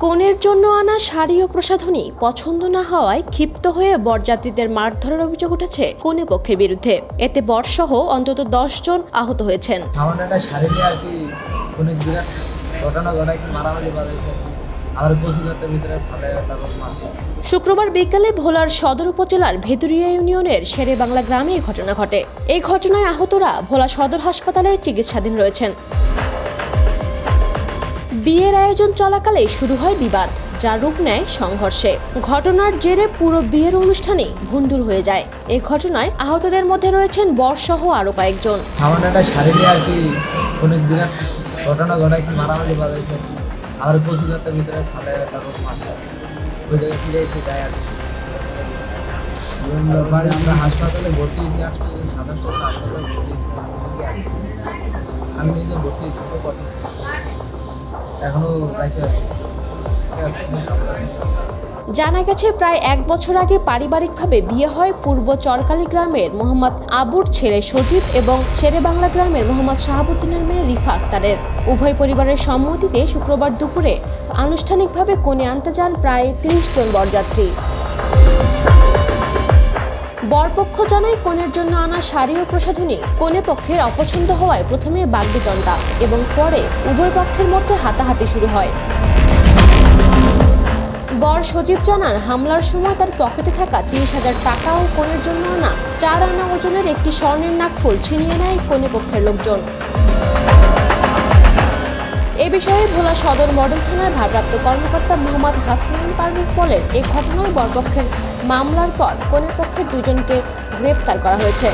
কনের জন্য আনা শাড়ি ও প্রসাধনী পছন্দ না হওয়ায় ক্ষিপ্ত হয়ে বরযাত্রীদের মারধরের অভিযোগ উঠেছে কনে পক্ষের বিরুদ্ধে। এতে বরসহ অন্তত 10 জন আহত হয়েছেন। শুক্রবার বিকালে ভোলার সদর উপজেলার ভেদুরিয়া ইউনিয়নের শেরে বাংলা গ্রামে এই ঘটনা ঘটে। এই ঘটনায় আহতরা ভোলা সদর হাসপাতালে চিকিৎসাধীন রয়েছেন। বিয়ের আয়োজন চলাকালে শুরু হয় বিবাদ, যা রূপ নেয় সংঘর্ষে। ঘটনার জেরে পুরো বিয়ের অনুষ্ঠানই ভণ্ডুল হয়ে যায়। এই ঘটনায় আহতদের মধ্যে রয়েছেন বরসহ আরো কয়েকজন। হাসপাতালে ভর্তি আমি নিজে ভর্তি এখনো জানা গেছে প্রায় 1 বছর আগে পারিবারিকভাবে বিয়ে হয় পূর্ব চরকালী গ্রামের মোহাম্মদ আবুর ছেলে সজীব এবং শেরে বাংলা গ্রামের মোহাম্মদ শাহাবুদ্দিনের মেয়ে রিফা আক্তারের। উভয় পরিবারের সম্মতিতে শুক্রবার দুপুরে আনুষ্ঠানিকভাবে কনে আনতে যান প্রায় 30 জন বরযাত্রী। বরপক্ষ জানায় কনের জন্য আনা শাড়ি ও প্রসাধনী কনে পক্ষের অপছন্দ হওয়ায় প্রথমে বাগবিতণ্ডা এবং পরে উভয় পক্ষের মধ্যে হাতাহাতি শুরু হয়। বর সজীব জানান, হামলার সময় তার পকেটে থাকা 30,000 টাকা ও কনের জন্য আনা 4 আনা ওজনের একটি স্বর্ণের নাকফুল ছিনিয়ে নেয় কনে পক্ষের লোকজন। এ বিষয়ে ভোলা সদর মডেল থানার ভারপ্রাপ্ত কর্মকর্তা মোহাম্মদ হাসনাইন পারভেজ বলেন, এই ঘটনায় বরপক্ষের মামলার পর কনে পক্ষের 2 জনকে গ্রেপ্তার করা হয়েছে।